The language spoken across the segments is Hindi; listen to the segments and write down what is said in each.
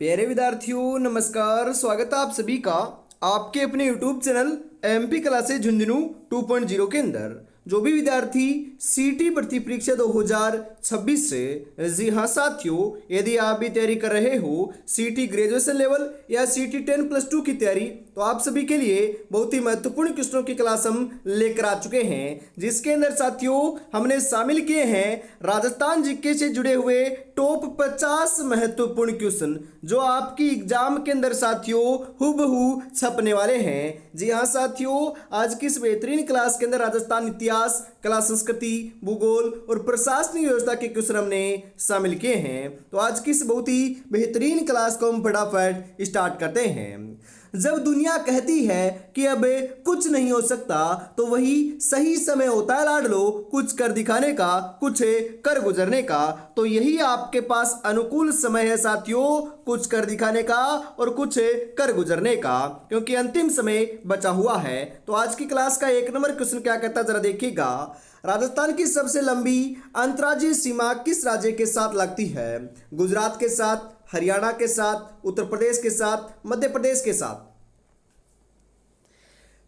प्यारे विद्यार्थियों नमस्कार। स्वागत है आप सभी का आपके अपने YouTube channel MP classes Jhunjhunu 2.0 के अंदर। जो भी विद्यार्थी सीटी भर्ती परीक्षा 2026 से, जी हाँ साथियों, यदि आप भी तैयारी कर रहे हो सीटी ग्रेजुएशन लेवल या सीटी 10+2 की तैयारी, तो आप सभी के लिए बहुत ही महत्वपूर्ण क्वेश्चनों की क्लास हम लेकर आ चुके हैं, जिसके अंदर साथियों हमने शामिल किए हैं राजस्थान जीके से जुड़े हुए टॉप 50 महत्वपूर्ण क्वेश्चन जो आपकी एग्जाम के अंदर साथियों हुबहू छपने वाले हैं। जी हाँ साथियों, आज की इस बेहतरीन क्लास के अंदर राजस्थान इतिहास, कला संस्कृति, भूगोल और प्रशासनिक व्यवस्था के क्वेश्चन हमने शामिल किए हैं। तो आज की इस बहुत ही बेहतरीन क्लास को हम फटाफट स्टार्ट करते हैं। जब दुनिया कहती है कि अब कुछ नहीं हो सकता, तो वही सही समय होता है लाडलो कुछ कर दिखाने का, कुछ कर गुजरने का। तो यही आपके पास अनुकूल समय है साथियों, कुछ कर दिखाने का और कुछ कर गुजरने का, क्योंकि अंतिम समय बचा हुआ है। तो आज की क्लास का 1 नंबर क्वेश्चन क्या कहता है जरा देखिएगा। राजस्थान की सबसे लंबी अंतर्राज्यीय सीमा किस राज्य के साथ लगती है? गुजरात के साथ, हरियाणा के साथ, उत्तर प्रदेश के साथ, मध्य प्रदेश के साथ?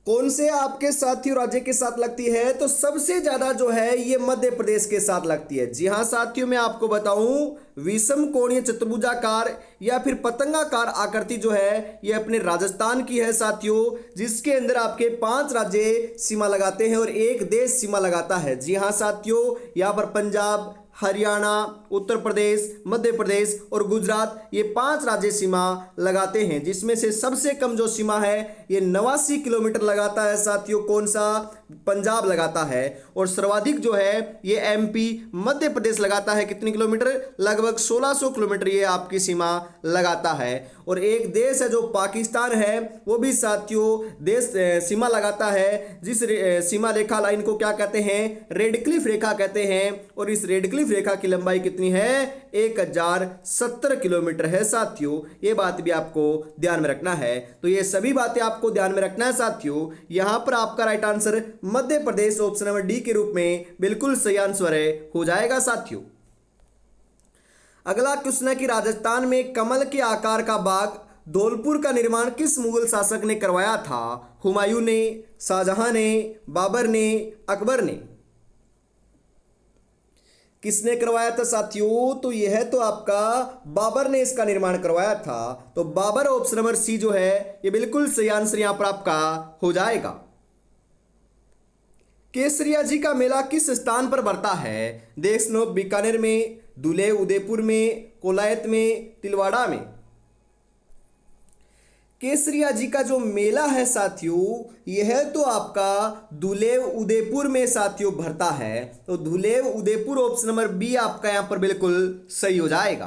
कौन से आपके साथियों राज्य के साथ लगती है? तो सबसे ज्यादा जो है ये मध्य प्रदेश के साथ लगती है। जी हाँ साथियों, मैं आपको बताऊं विषम कोणीय चतुर्भुजाकार या फिर पतंगाकार आकृति जो है ये अपने राजस्थान की है साथियों, जिसके अंदर आपके 5 राज्य सीमा लगाते हैं और एक देश सीमा लगाता है। जी हाँ साथियों, यहाँ पर पंजाब, हरियाणा, उत्तर प्रदेश, मध्य प्रदेश और गुजरात ये 5 राज्य सीमा लगाते हैं, जिसमें से सबसे कम जो सीमा है ये 89 किलोमीटर लगाता है साथियों। कौन सा? पंजाब लगाता है। और सर्वाधिक जो है ये एमपी मध्य प्रदेश लगाता है। कितने किलोमीटर? लगभग 1600 किलोमीटर ये आपकी सीमा लगाता है। और एक देश है जो पाकिस्तान है, वो भी साथियों देश सीमा लगाता है, जिस सीमा रेखा लाइन को क्या कहते हैं? रेड क्लिफ रेखा कहते हैं। और इस रेड क्लिफ रेखा की लंबाई कितनी है? 1070 किलोमीटर है साथियों। ये बात भी आपको ध्यान में रखना है। तो ये सभी बातें आपको ध्यान में रखना है साथियों। यहां पर आपका right answer Madhya Pradesh option number D के रूप में बिल्कुल सही आंसर हो जाएगा साथियों। अगला क्वेश्चन है कि राजस्थान में कमल के आकार का बाग धौलपुर का निर्माण किस मुगल शासक ने करवाया था? हुमायूं ने, शाहजहां ने, बाबर ने, अकबर ने? किसने करवाया था साथियों? तो यह तो आपका बाबर ने इसका निर्माण करवाया था। तो बाबर ऑप्शन नंबर सी जो है ये बिल्कुल सही आंसर यहां पर आपका हो जाएगा। केसरिया जी का मेला किस स्थान पर बढ़ता है? देशनोक बीकानेर में, धुले उदयपुर में, कोलायत में, तिलवाड़ा में? केसरिया जी का जो मेला है साथियों यह तो आपका धुलेव उदयपुर में साथियों भरता है। तो Dhulev Udaipur option number B आपका यहां पर बिल्कुल सही हो जाएगा।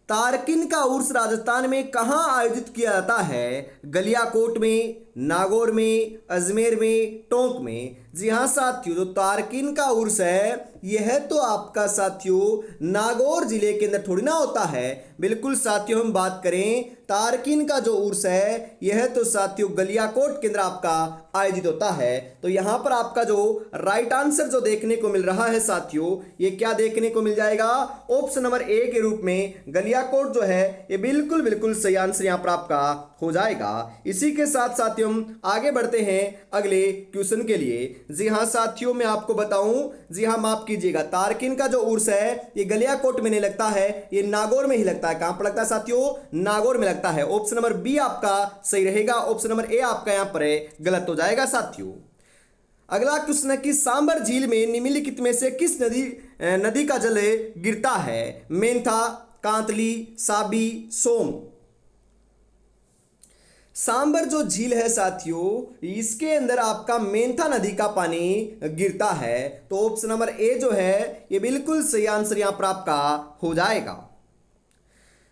तारकिन का उर्स राजस्थान में कहां आयोजित किया जाता है? गलियाकोट में, नागौर में, अजमेर में, टोंक में? जी हाँ साथियों, जो तारकिन का उर्स है यह तो आपका साथियों नागौर जिले के अंदर थोड़ी ना होता है। बिल्कुल साथियों, हम बात करें तारकिन का जो उर्स है यह तो साथियों गलियाकोट के अंदर आपका आयोजित होता है। तो यहां पर आपका जो राइट आंसर जो देखने को मिल रहा है साथियों ये क्या देखने को मिल जाएगा? ऑप्शन नंबर ए के रूप में गलियाकोट जो है ये बिल्कुल बिल्कुल सही आंसर यहां पर आपका हो जाएगा। इसी के साथ साथियों हम आगे बढ़ते हैं अगले क्वेश्चन के लिए। जी हाँ साथियों, मैं आपको बताऊं, जी हाँ माफ कीजिएगा, तारकिन का जो उर्स है ये गलियाकोट में नहीं लगता है, ये नागौर में ही लगता है। कहां पर लगता है साथियों? नागौर में लगता है। ऑप्शन नंबर बी आपका सही रहेगा। ऑप्शन नंबर ए आपका यहां पर गलत हो जाएगा साथियों। अगला क्वेश्चन है कि सांबर झील में निम्नलिखित में से किस नदी का जल गिरता है? मेंथा, कांतली, साबी, सोम? सांबर जो झील है साथियों इसके अंदर आपका मेंथा नदी का पानी गिरता है। तो ऑप्शन नंबर ए जो है ये बिल्कुल सही आंसर यहां पर आपका हो जाएगा।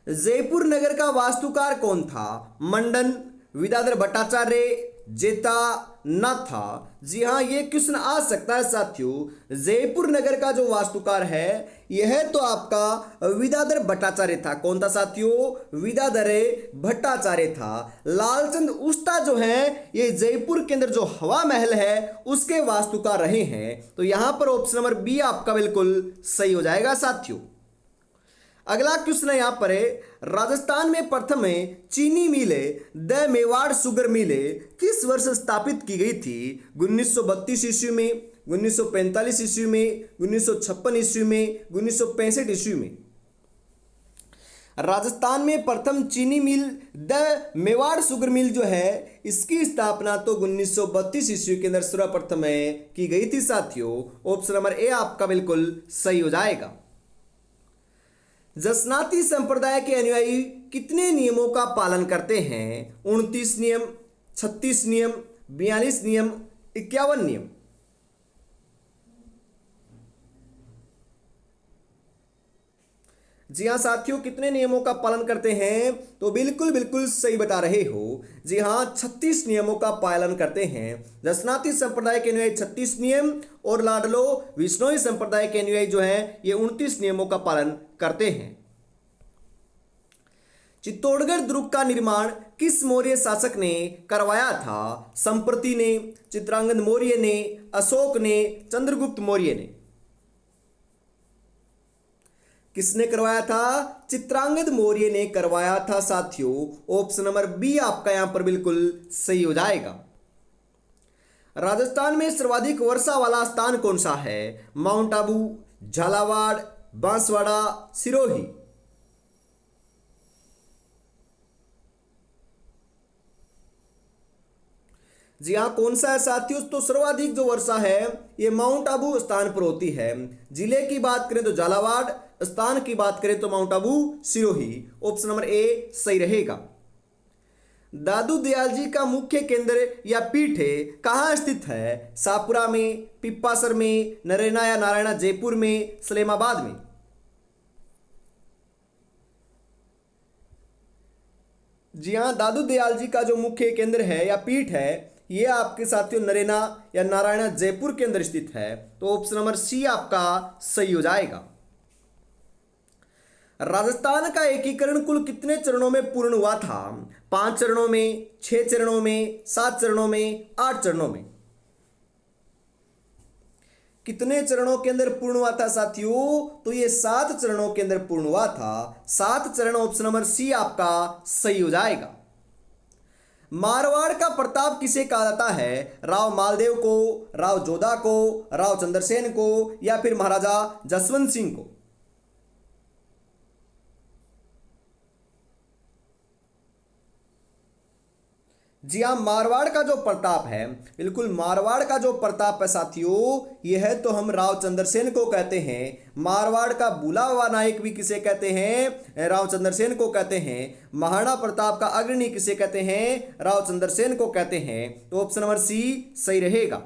जयपुर नगर का वास्तुकार कौन था? मंडन, विद्याधर भट्टाचार्य, जेता, नाथा? जी हाँ, ये क्वेश्चन आ सकता है साथियों। जयपुर नगर का जो वास्तुकार है यह तो आपका विद्याधर भट्टाचार्य था। कौन था साथियों? विद्याधर भट्टाचार्य था। लालचंद उस्ता जो है ये जयपुर के अंदर जो हवा महल है उसके वास्तुकार रहे हैं। तो यहां पर ऑप्शन नंबर बी आपका बिल्कुल सही हो जाएगा साथियों। अगला क्वेश्चन है यहाँ पर है, राजस्थान में प्रथम चीनी मिल द मेवाड़ शुगर मिल किस वर्ष स्थापित की गई थी? 1932 ईस्वी में, 1945 ईस्वी में, 1956 ईस्वी में, 1965 ईस्वी में। राजस्थान में प्रथम चीनी मिल द मेवाड़ शुगर मिल जो है इसकी स्थापना तो 1932 ईस्वी के अंदर सर्वप्रथम की गई थी साथियों। ऑप्शन नंबर ए आपका बिल्कुल सही हो जाएगा। जसनाती संप्रदाय के अनुयायी कितने नियमों का पालन करते हैं? 29 नियम, 36 नियम, 42 नियम, 51 नियम। जी हाँ साथियों, कितने नियमों का पालन करते हैं? तो बिल्कुल बिल्कुल सही बता रहे हो। जी हाँ, 36 नियमों का पालन करते हैं। दशनाथी संप्रदाय के अनुयायी 36 नियम और लाडलो विश्नोई संप्रदाय के अनुयायी जो है ये 29 नियमों का पालन करते हैं। चित्तौड़गढ़ दुर्ग का निर्माण किस मौर्य शासक ने करवाया था? संप्रति ने, चित्रांगद मौर्य ने, अशोक ने, चंद्रगुप्त मौर्य ने। किसने करवाया था? चित्रांगद मौर्य ने करवाया था साथियों। ऑप्शन नंबर बी आपका यहां पर बिल्कुल सही हो जाएगा। राजस्थान में सर्वाधिक वर्षा वाला स्थान कौन सा है? माउंट आबू, झालावाड़, बांसवाड़ा, सिरोही। जी हाँ, कौन सा है साथियों? तो सर्वाधिक जो वर्षा है ये माउंट आबू स्थान पर होती है। जिले की बात करें तो झालावाड़, स्थान की बात करें तो mount Abu, Sirohi. Option number A सही रहेगा। दादू दयाल जी का मुख्य केंद्र या पीठ कहाँ स्थित है? शाहपुरा में, पिप्पासर में, नरेना या नारायणा जयपुर में, सलेमाबाद में। जी हाँ, दादू दयाल जी का जो मुख्य केंद्र है या पीठ है ये आपके साथियों नरेना या नारायणा जयपुर के अंदर स्थित है। तो ऑप्शन नंबर सी आपका सही हो जाएगा। राजस्थान का एकीकरण कुल कितने चरणों में पूर्ण हुआ था? 5 चरणों में, 6 चरणों में, 7 चरणों में, 8 चरणों में। कितने चरणों के अंदर पूर्ण हुआ था साथियों? तो ये 7 चरणों के अंदर पूर्ण हुआ था। 7 चरण, ऑप्शन नंबर सी आपका सही हो जाएगा। मारवाड़ का प्रताप किसे कहा जाता है? राव मालदेव को, राव जोधा को, राव चंद्रसेन को या फिर महाराजा जसवंत सिंह को? जी हाँ, मारवाड़ का जो प्रताप है, बिल्कुल मारवाड़ का जो प्रताप है साथियों ये है तो हम राव चंद्रसेन को कहते हैं। मारवाड़ का बुला हुआ नायक भी किसे कहते हैं? राव चंद्रसेन को कहते हैं। महाराणा प्रताप का अग्रणी किसे कहते हैं? राव चंद्रसेन को कहते हैं। तो ऑप्शन नंबर सी सही रहेगा।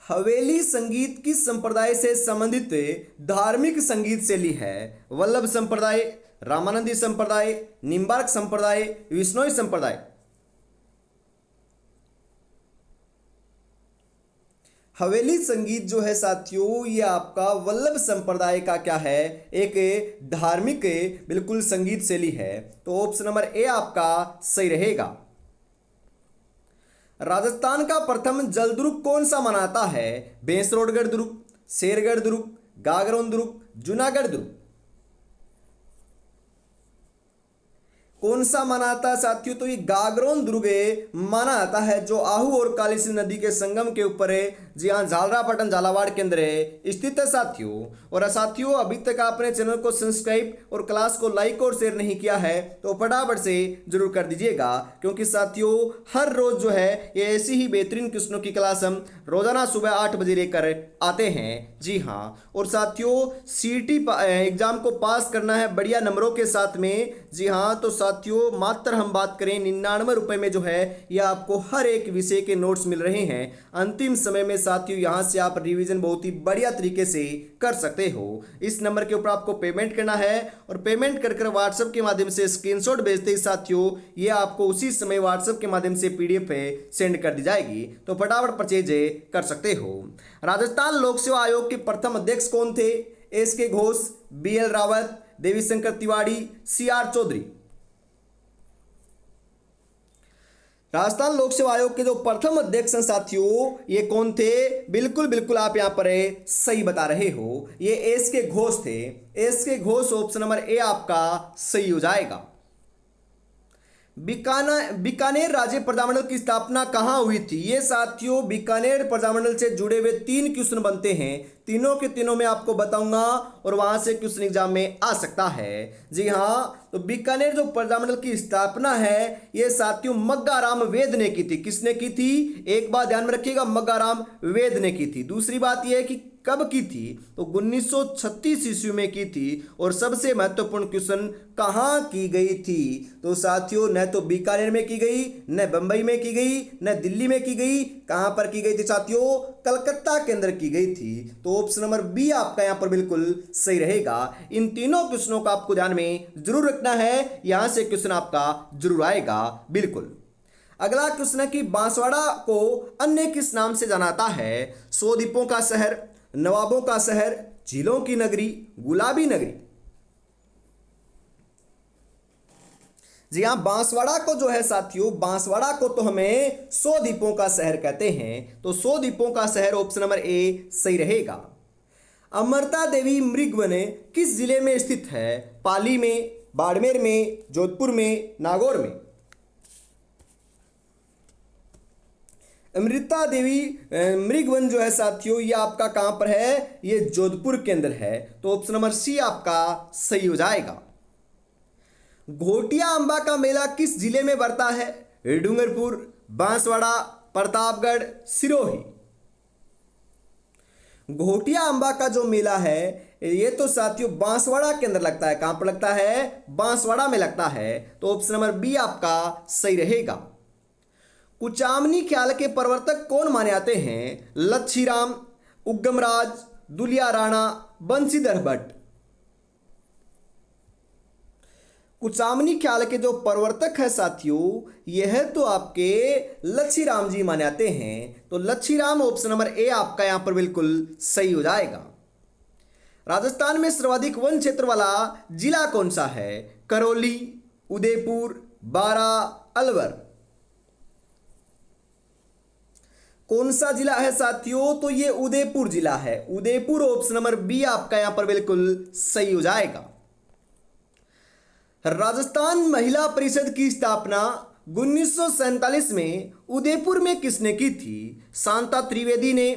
हवेली संगीत किस संप्रदाय से संबंधित धार्मिक संगीत शैली है? वल्लभ संप्रदाय, रामानंदी संप्रदाय, निम्बार्क संप्रदाय, विश्नोई संप्रदाय। हवेली संगीत जो है साथियों ये आपका वल्लभ संप्रदाय का क्या है? एक धार्मिक बिल्कुल संगीत शैली है। तो ऑप्शन नंबर ए आपका सही रहेगा। राजस्थान का प्रथम जल दुर्ग कौन सा मनाता है? भैंसरोडगढ़ दुर्ग, शेरगढ़ दुर्ग, गागरोन दुर्ग, जूनागढ़ दुर्ग। कौन सा माना जाता है साथियों? तो ये गागरोन दुर्ग माना जाता है जो आहू और कालीसिंध नदी के संगम के ऊपर है। जी हाँ, झालरापाटन झालावाड़ के अंदर है स्थित है साथियों। और साथियों अभी तक आपने चैनल को सब्सक्राइब और क्लास को लाइक और शेयर नहीं किया है तो फटाफट से जरूर कर दीजिएगा, क्योंकि साथियों हर रोज जो है ये ऐसी ही बेहतरीन क्वेश्चनों की क्लास हम रोजाना सुबह 8 बजे लेकर आते हैं। जी हाँ, और साथियों सीटी एग्जाम को पास करना है बढ़िया नंबरों के साथ में। जी हाँ, तो साथियों मात्र हम बात करें 99 रुपए में जो है यह आपको हर एक विषय के नोट्स मिल रहे हैं अंतिम समय में साथियों। यहाँ से आप रिवीजन बहुत ही बढ़िया तरीके से कर सकते हो। इस नंबर के ऊपर आपको पेमेंट करना है और पेमेंट कर व्हाट्सएप के माध्यम से स्क्रीनशॉट भेजते ही साथियों ये आपको उसी समय व्हाट्सएप के माध्यम से पीडीएफ सेंड कर दी जाएगी। तो फटाफट परचेज कर सकते हो। राजस्थान लोक सेवा आयोग के प्रथम अध्यक्ष कौन थे? एस के घोष, बी एल रावत, देवी शंकर तिवारी, सी आर चौधरी। राजस्थान लोक सेवा आयोग के जो प्रथम अध्यक्ष हैं साथियों ये कौन थे? बिल्कुल बिल्कुल आप यहां पर सही बता रहे हो। ये एस के घोष थे। एस के घोष ऑप्शन नंबर ए आपका सही हो जाएगा। बीकानेर राज्य प्रजामंडल की स्थापना कहाँ हुई थी? ये साथियों बीकानेर प्रजामंडल से जुड़े हुए 3 क्वेश्चन बनते हैं, तीनों के तीनों मैं आपको बताऊंगा और वहां से क्वेश्चन एग्जाम में आ सकता है। जी हाँ, तो बीकानेर जो प्रजामंडल की स्थापना है ये साथियों मग्गाराम वेद ने की थी। किसने की थी? एक बात ध्यान में रखिएगा, मग्गाराम वेद ने की थी। दूसरी बात यह है कि कब की थी? तो 1936 ईस्वी में की थी। और सबसे महत्वपूर्ण क्वेश्चन कहाँ की गई थी? तो साथियों न तो बीकानेर में की गई, न बंबई में की गई, न दिल्ली में की गई। कहाँ पर की गई थी साथियों? कलकत्ता के अंदर की गई थी। तो ऑप्शन नंबर बी आपका यहाँ पर बिल्कुल सही रहेगा। इन तीनों क्वेश्चनों का आपको ध्यान में जरूर रखना है, यहां से क्वेश्चन आपका जरूर आएगा बिल्कुल। अगला क्वेश्चन है कि बांसवाड़ा को अन्य किस नाम से जाना जाता है? 100 द्वीपों का शहर, नवाबों का शहर, झीलों की नगरी, गुलाबी नगरी। जी हाँ, बांसवाड़ा को जो है साथियों, बांसवाड़ा को तो हमें 100 द्वीपों का शहर कहते हैं। तो 100 द्वीपों का शहर ऑप्शन नंबर ए सही रहेगा। अमृता देवी मृगवन किस जिले में स्थित है? पाली में, बाड़मेर में, जोधपुर में, नागौर में। अमृता देवी मृगवन जो है साथियों ये आपका कहां पर है? ये जोधपुर के अंदर है। तो ऑप्शन नंबर सी आपका सही हो जाएगा। घोटिया अंबा का मेला किस जिले में बढ़ता है? डूंगरपुर, बांसवाड़ा, प्रतापगढ़, सिरोही। घोटिया अंबा का जो मेला है ये तो साथियों बांसवाड़ा के अंदर लगता है। कहां पर लगता है? बांसवाड़ा में लगता है। तो ऑप्शन नंबर बी आपका सही रहेगा। कुचामनी ख्याल के प्रवर्तक कौन माने जाते हैं? लच्छीराम, उग्गमराज, दुलिया राणा, बंशीधर भट्ट। कुचामनी ख्याल के जो प्रवर्तक है साथियों यह तो आपके लच्छीराम जी माने जाते हैं। तो लच्छीराम ऑप्शन नंबर ए आपका यहां पर बिल्कुल सही हो जाएगा। राजस्थान में सर्वाधिक वन क्षेत्र वाला जिला कौन सा है? करौली, उदयपुर, बारा, अलवर। कौन सा जिला है साथियों? तो ये उदयपुर जिला है। उदयपुर ऑप्शन नंबर बी आपका यहां पर बिल्कुल सही हो जाएगा। राजस्थान महिला परिषद की स्थापना 1947 में उदयपुर में किसने की थी? शांता त्रिवेदी ने,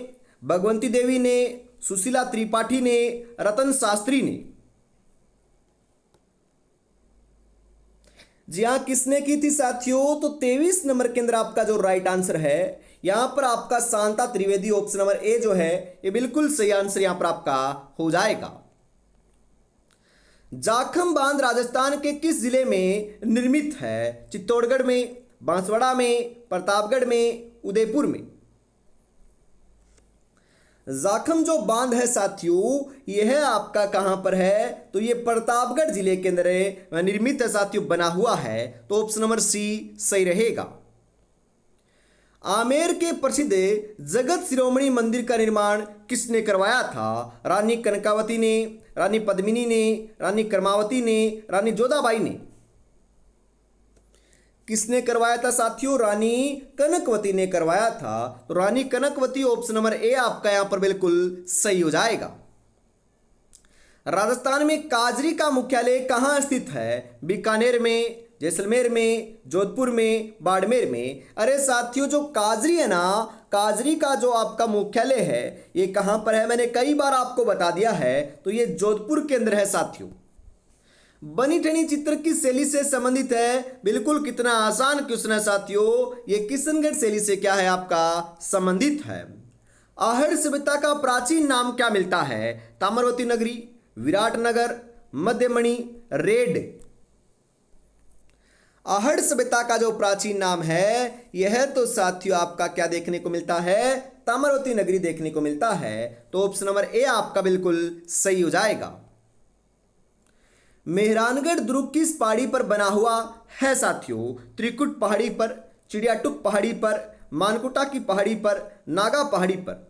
भगवंती देवी ने, सुशीला त्रिपाठी ने, रतन शास्त्री ने। जी हाँ, किसने की थी साथियों? तो 23 नंबर के अंदर आपका जो राइट आंसर है यहां पर आपका Shanta Trivedi option number A जो है ये बिल्कुल सही आंसर यहां पर आपका हो जाएगा। जाखम बांध राजस्थान के किस जिले में निर्मित है? चित्तौड़गढ़ में, बांसवाड़ा में, प्रतापगढ़ में, उदयपुर में। जाखम जो बांध है साथियों यह आपका कहां पर है? तो ये प्रतापगढ़ जिले के अंदर निर्मित है साथियों, बना हुआ है। तो ऑप्शन नंबर सी सही रहेगा। आमेर के प्रसिद्ध जगत शिरोमणि मंदिर का निर्माण किसने करवाया था? रानी कनकावती ने, रानी पद्मिनी ने, रानी कर्मावती ने, रानी जोधाबाई ने। किसने करवाया था साथियों? रानी कनकवती ने करवाया था। तो रानी कनकवती ऑप्शन नंबर ए आपका यहां पर बिल्कुल सही हो जाएगा। राजस्थान में काजरी का मुख्यालय कहां स्थित है? बीकानेर में, जैसलमेर में, जोधपुर में, बाड़मेर में। अरे साथियों जो काजरी है ना, काजरी का जो आपका मुख्यालय है ये कहां पर है? मैंने कई बार आपको बता दिया है। तो ये जोधपुर के अंदर है साथियों। बनी ठनी चित्र की शैली से संबंधित है? बिल्कुल, कितना आसान क्वेश्चन है साथियों। ये किशनगढ़ शैली से क्या है आपका संबंधित है। आहड़ सभ्यता का प्राचीन नाम क्या मिलता है? ताम्रवती नगरी, विराटनगर, मध्यमणि, रेड। आहड़ सभ्यता का जो प्राचीन नाम है यह तो साथियों आपका क्या देखने को मिलता है? ताम्रवती नगरी देखने को मिलता है। तो ऑप्शन नंबर ए आपका बिल्कुल सही हो जाएगा। मेहरानगढ़ दुर्ग किस पहाड़ी पर बना हुआ है साथियों? त्रिकुट पहाड़ी पर, चिड़ियाटुक पहाड़ी पर, मानकुटा की पहाड़ी पर, नागा पहाड़ी पर।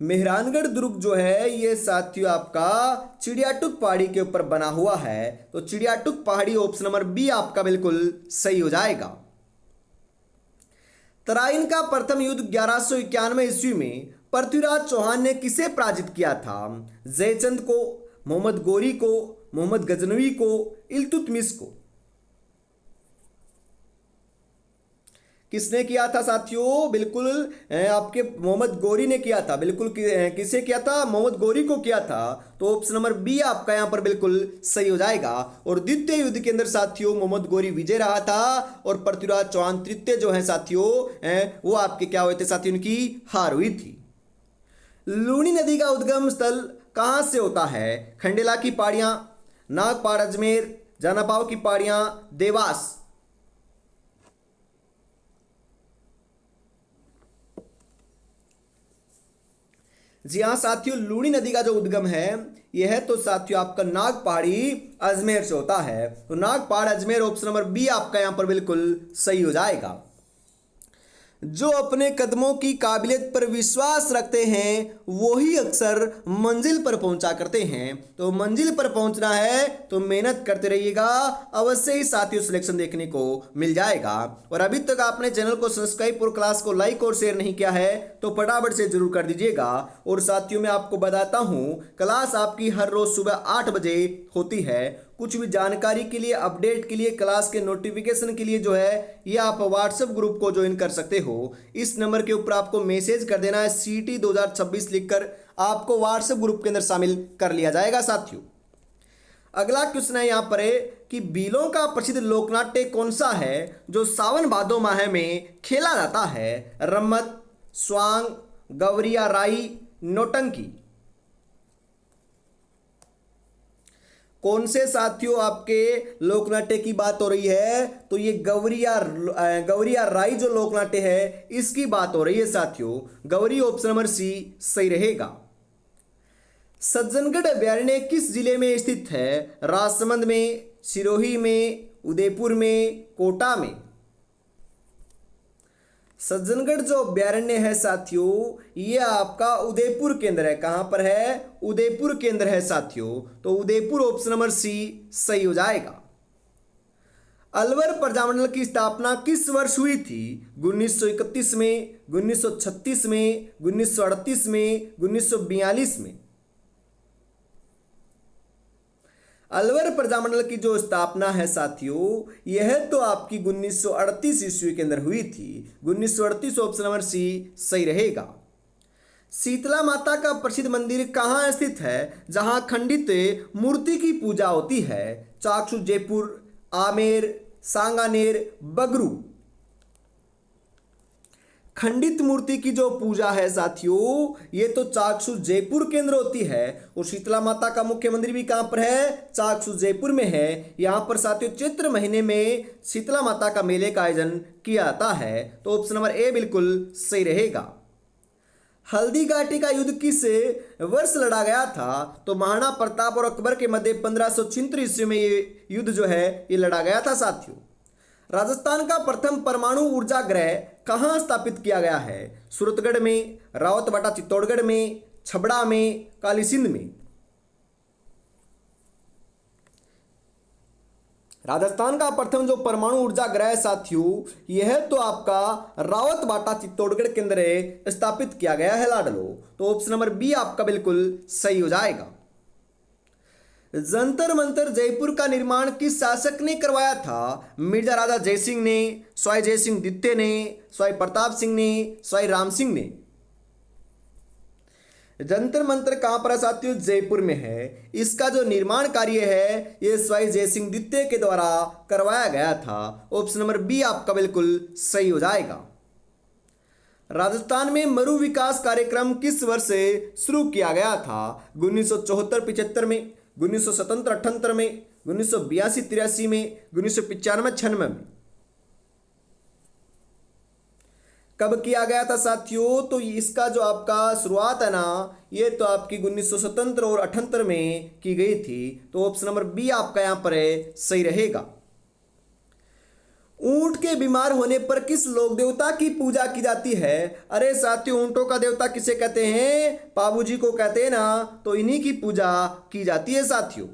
मेहरानगढ़ दुर्ग जो है ये साथियों आपका चिड़ियाटुक पहाड़ी के ऊपर बना हुआ है। तो चिड़ियाटुक पहाड़ी ऑप्शन नंबर बी आपका बिल्कुल सही हो जाएगा। तराइन का प्रथम युद्ध 1191 ईस्वी में पृथ्वीराज चौहान ने किसे पराजित किया था? जयचंद को, मोहम्मद गोरी को, मोहम्मद गजनवी को, इल्तुतमिश को? किसने किया था साथियों? बिल्कुल आपके मोहम्मद गोरी ने किया था। बिल्कुल किसे किया था? मोहम्मद गोरी को किया था। तो ऑप्शन नंबर बी आपका यहाँ पर बिल्कुल सही हो जाएगा। और द्वितीय युद्ध के अंदर साथियों मोहम्मद गोरी विजय रहा था और पृथ्वीराज चौहान तृतीय जो है साथियों वो आपके क्या हुए थे साथियों? उनकी हार हुई थी। लूनी नदी का उद्गम स्थल कहाँ से होता है? खंडेला की पहाड़ियाँ, नागपाड़ अजमेर, जानापाव की पहाड़ियाँ, देवास? जी हाँ साथियों, लूनी नदी का जो उद्गम है यह है तो साथियों आपका नाग पहाड़ी अजमेर से होता है। तो नाग पहाड़ अजमेर ऑप्शन नंबर बी आपका यहाँ पर बिल्कुल सही हो जाएगा। जो अपने कदमों की काबिलियत पर विश्वास रखते हैं वही अक्सर मंजिल पर पहुंचा करते हैं। तो मंजिल पर पहुंचना है तो मेहनत करते रहिएगा, अवश्य ही साथियों सिलेक्शन देखने को मिल जाएगा। और अभी तक आपने चैनल को सब्सक्राइब और क्लास को लाइक और शेयर नहीं किया है तो फटाफट से जरूर कर दीजिएगा। और साथियों मैं आपको बताता हूँ क्लास आपकी हर रोज सुबह 8 बजे होती है। कुछ भी जानकारी के लिए, अपडेट के लिए, क्लास के नोटिफिकेशन के लिए जो है ये आप व्हाट्सएप ग्रुप को ज्वाइन कर सकते हो। इस नंबर के ऊपर आपको मैसेज कर देना है CT 2026 लिखकर, आपको व्हाट्सएप ग्रुप के अंदर शामिल कर लिया जाएगा साथियों। अगला क्वेश्चन है यहाँ पर कि भीलों का प्रसिद्ध लोकनाट्य कौन सा है जो सावन भादो माह में खेला जाता है? रम्मत, स्वांग, गवरिया राई, नौटंकी? कौन से साथियों आपके लोकनाट्य की बात हो रही है? तो ये गवरिया राई जो लोकनाट्य है इसकी बात हो रही है साथियों। गौरी ऑप्शन नंबर सी सही रहेगा। सज्जनगढ़ अभयारण्य किस जिले में स्थित है? राजसमंद में, सिरोही में, उदयपुर में, कोटा में? सज्जनगढ़ जो अभ्यारण्य है साथियों ये आपका उदयपुर के अंदर है। कहां पर है? उदयपुर के अंदर है साथियों। तो उदयपुर ऑप्शन नंबर सी सही हो जाएगा। अलवर प्रजामंडल की स्थापना किस वर्ष हुई थी? 1931 में, 1936 में, 1938 में, 1942 में? अलवर प्रजामंडल की जो स्थापना है साथियों यह तो आपकी 1938 ईस्वी के अंदर हुई थी। 1938 ऑप्शन नंबर सी सही रहेगा। शीतला माता का प्रसिद्ध मंदिर कहाँ स्थित है जहां खंडित मूर्ति की पूजा होती है? चाकसू जयपुर, आमेर, सांगानेर, बगरू? खंडित मूर्ति की जो पूजा है साथियों ये तो चाकसू जयपुर के अंदर होती है। और शीतला माता का मुख्य मंदिर भी कहां पर है? चाकसू जयपुर में है। यहां पर साथियों चैत्र महीने में शीतला माता का मेले का आयोजन किया जाता है। तो ऑप्शन नंबर ए बिल्कुल सही रहेगा। हल्दी घाटी का युद्ध किस वर्ष लड़ा गया था? तो महाराणा प्रताप और अकबर के मध्य 1576 ईस्वी में ये युद्ध जो है ये लड़ा गया था साथियों। राजस्थान का प्रथम परमाणु ऊर्जा गृह कहाँ स्थापित किया गया है? सूरतगढ़ में, रावतबाटा चित्तौड़गढ़ में, छबड़ा में, कालीसिंध में? राजस्थान का प्रथम जो परमाणु ऊर्जा गृह है साथियों यह तो आपका रावतबाटा चित्तौड़गढ़ के अंदर स्थापित किया गया है लाडलो। तो ऑप्शन नंबर बी आपका बिल्कुल सही हो जाएगा। जंतर मंतर जयपुर का निर्माण किस शासक ने करवाया था? मिर्जा राजा जयसिंह ने, स्वाई जयसिंह द्वितीय ने, स्वाई प्रताप सिंह ने, स्वाई राम सिंह ने? जंतर मंतर कहां पर है साथियों? जयपुर में है। इसका जो निर्माण कार्य है ये स्वाई जयसिंह द्वितीय के द्वारा करवाया गया था। ऑप्शन नंबर बी आपका बिल्कुल सही हो जाएगा। राजस्थान में मरु विकास कार्यक्रम किस वर्ष से शुरू किया गया था? 1974-75 में, 1977-78 में, 1982-83 में, 1995-96 में? कब किया गया था साथियों? तो इसका जो आपका शुरुआत है ना ये तो आपकी 1977 और 78 में की गई थी। तो ऑप्शन नंबर बी आपका यहाँ पर सही रहेगा। ऊंट के बीमार होने पर किस लोक देवता की पूजा की जाती है? अरे साथियों ऊंटों का देवता किसे कहते हैं? पाबू जी को कहते हैं ना। तो इन्हीं की पूजा की जाती है साथियों।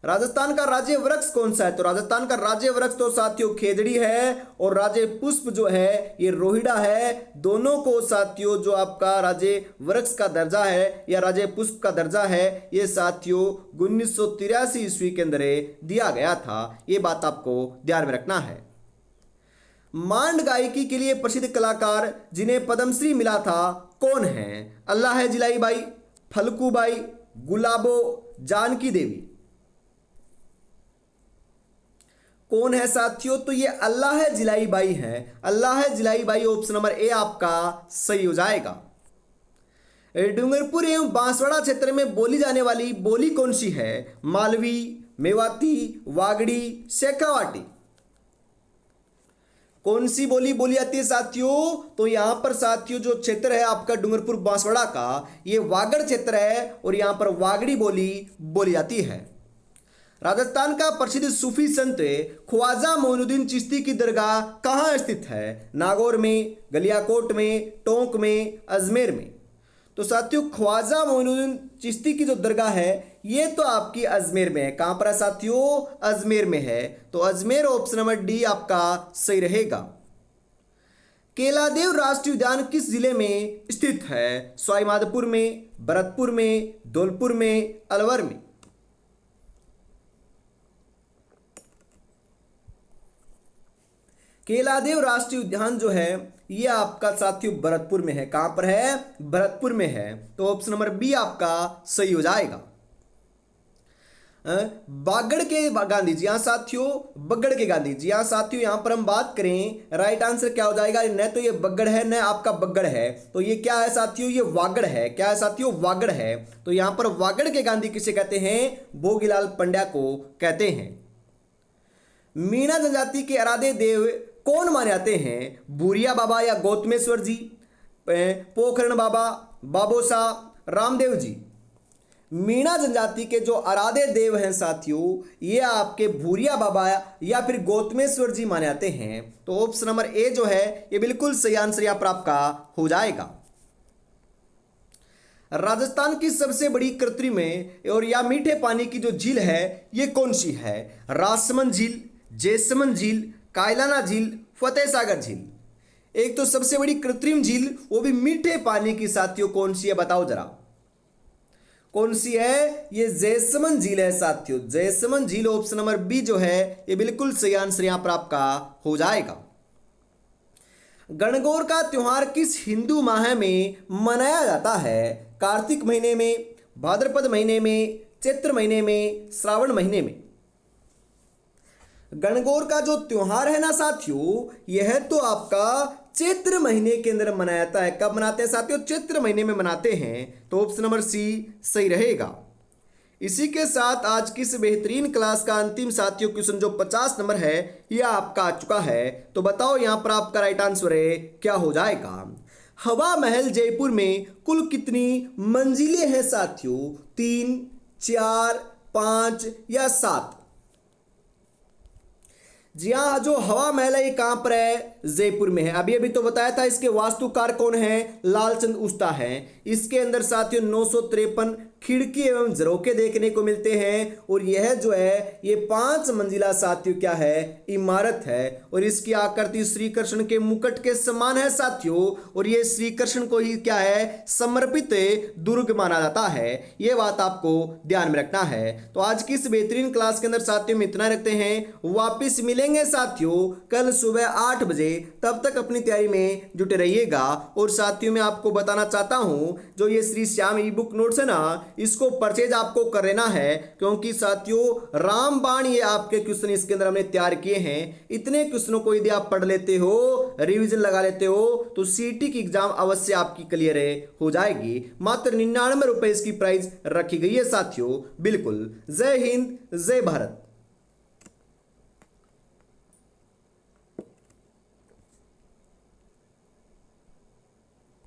राजस्थान का राज्य वृक्ष कौन सा है? तो राजस्थान का राज्य वृक्ष तो साथियों खेजड़ी है, और राज्य पुष्प जो है ये रोहिड़ा है। दोनों को साथियों जो आपका राज्य वृक्ष का दर्जा है या राज्य पुष्प का दर्जा है, ये साथियों 1983 ईस्वी के अंदर दिया गया था। ये बात आपको ध्यान में रखना है। मांड गायकी के लिए प्रसिद्ध कलाकार जिन्हें पद्मश्री मिला था कौन है? अल्लाह है जिलाई बाई, फलकू बाई, गुलाबो, जानकी देवी। कौन है साथियों? तो ये अल्लाह है जिलाई बाई है। अल्लाह है जिलाई बाई ऑप्शन नंबर ए आपका सही हो जाएगा। डूंगरपुर एवं बांसवाड़ा क्षेत्र में बोली जाने वाली बोली कौन सी है? मालवी, मेवाती, वागड़ी, शेखावाटी। कौन सी बोली बोली जाती है साथियों? तो यहां पर साथियों जो क्षेत्र है आपका डूंगरपुर बांसवाड़ा का, ये वागड़ क्षेत्र है और यहां पर वागड़ी बोली बोली जाती है। राजस्थान का प्रसिद्ध सूफी संत ख्वाजा मोइनुद्दीन चिश्ती की दरगाह कहाँ स्थित है? नागौर में, गलियाकोट में, टोंक में, अजमेर में। तो साथियों ख्वाजा मोइनुद्दीन चिश्ती की जो दरगाह है ये तो आपकी अजमेर में है। कहाँ पर है साथियों? अजमेर में है। तो अजमेर ऑप्शन नंबर डी आपका सही रहेगा। केलादेव राष्ट्रीय उद्यान किस जिले में स्थित है? सवाईमाधोपुर में, भरतपुर में, धौलपुर में, अलवर में। केलादेव राष्ट्रीय उद्यान जो है ये आपका साथियों भरतपुर में है। कहां पर है? भरतपुर में है। तो ऑप्शन नंबर बी आपका सही हो जाएगा। बागड़ के गांधी जी, हाँ साथियों बगड़ के गांधी जी, हाँ साथियों यहां पर हम बात करें राइट आंसर क्या हो जाएगा? न तो ये बगड़ है न आपका बगड़ है, तो ये क्या है साथियों? ये वागड़ है। क्या है साथियों? वागड़ है। तो यहां पर वागड़ के गांधी किसे कहते हैं? भोगीलाल पंड्या को कहते हैं। मीणा जनजाति के आराध्य देव कौन माने जाते हैं? भूरिया बाबा या गौतमेश्वर जी, पोखरण बाबा, बाबोसा, रामदेव जी। मीणा जनजाति के जो आराध्य देव हैं साथियों ये आपके भूरिया बाबा या फिर गौतमेश्वर जी माने जाते हैं। तो ऑप्शन नंबर ए जो है ये बिल्कुल सही आंसर यहाँ पर आपका हो जाएगा। राजस्थान की सबसे बड़ी कृत्रिम और या मीठे पानी की जो झील है ये कौन सी है? राजसमंद झील, जैसमंद झील, कायलाना झील, फतेह सागर झील। एक तो सबसे बड़ी कृत्रिम झील वो भी मीठे पानी की साथियों कौन सी है? बताओ जरा कौन सी है? ये जैसमंद झील है साथियों। जैसमंद झील ऑप्शन नंबर बी जो है ये बिल्कुल सही आंसर यहां पर आपका हो जाएगा। गणगौर का त्योहार किस हिंदू माह में मनाया जाता है? कार्तिक महीने में, भाद्रपद महीने में, चैत्र महीने में, श्रावण महीने में। गणगौर का जो त्योहार है ना साथियों यह तो आपका चैत्र महीने के अंदर मनाया जाता है। कब मनाते हैं साथियों? चैत्र महीने में मनाते हैं। तो ऑप्शन नंबर सी सही रहेगा। इसी के साथ आज की इस बेहतरीन क्लास का अंतिम साथियों क्वेश्चन जो 50 नंबर है यह आपका आ चुका है। तो बताओ यहां पर आपका राइट आंसर है क्या हो जाएगा? हवा महल जयपुर में कुल कितनी मंजिलें हैं साथियों? 3, 4, 5 या 7? जी हाँ, जो हवा महल है ये कहां पर है? जयपुर में है। अभी अभी तो बताया था इसके वास्तुकार कौन है? लालचंद उस्ता है। इसके अंदर साथियों 953 खिड़की एवं झरोखे देखने को मिलते हैं और यह जो है ये 5 मंजिला साथियों क्या है? इमारत है। और इसकी आकृति श्री कृष्ण के मुकुट के समान है साथियों, और ये श्री कृष्ण को ही क्या है? समर्पित दुर्ग माना जाता है। ये बात आपको ध्यान में रखना है। तो आज की इस बेहतरीन क्लास के अंदर साथियों में इतना रखते हैं। वापिस मिलेंगे साथियों कल सुबह 8 बजे। तब तक अपनी तैयारी में जुटे रहिएगा। और साथियों मैं आपको बताना चाहता हूं जो ये श्री श्याम ई बुक नोट्स है ना इसको परचेज आपको कर लेना है, क्योंकि साथियों रामबाण ये आपके क्वेश्चन इसके अंदर हमने तैयार किए हैं। इतने क्वेश्चनों को यदि आप पढ़ लेते हो, रिवीजन लगा लेते हो तो सीटी की एग्जाम अवश्य आपकी क्लियर हो जाएगी। मात्र 99 रुपए इसकी प्राइस रखी गई है साथियों। बिल्कुल। जय हिंद, जय भारत।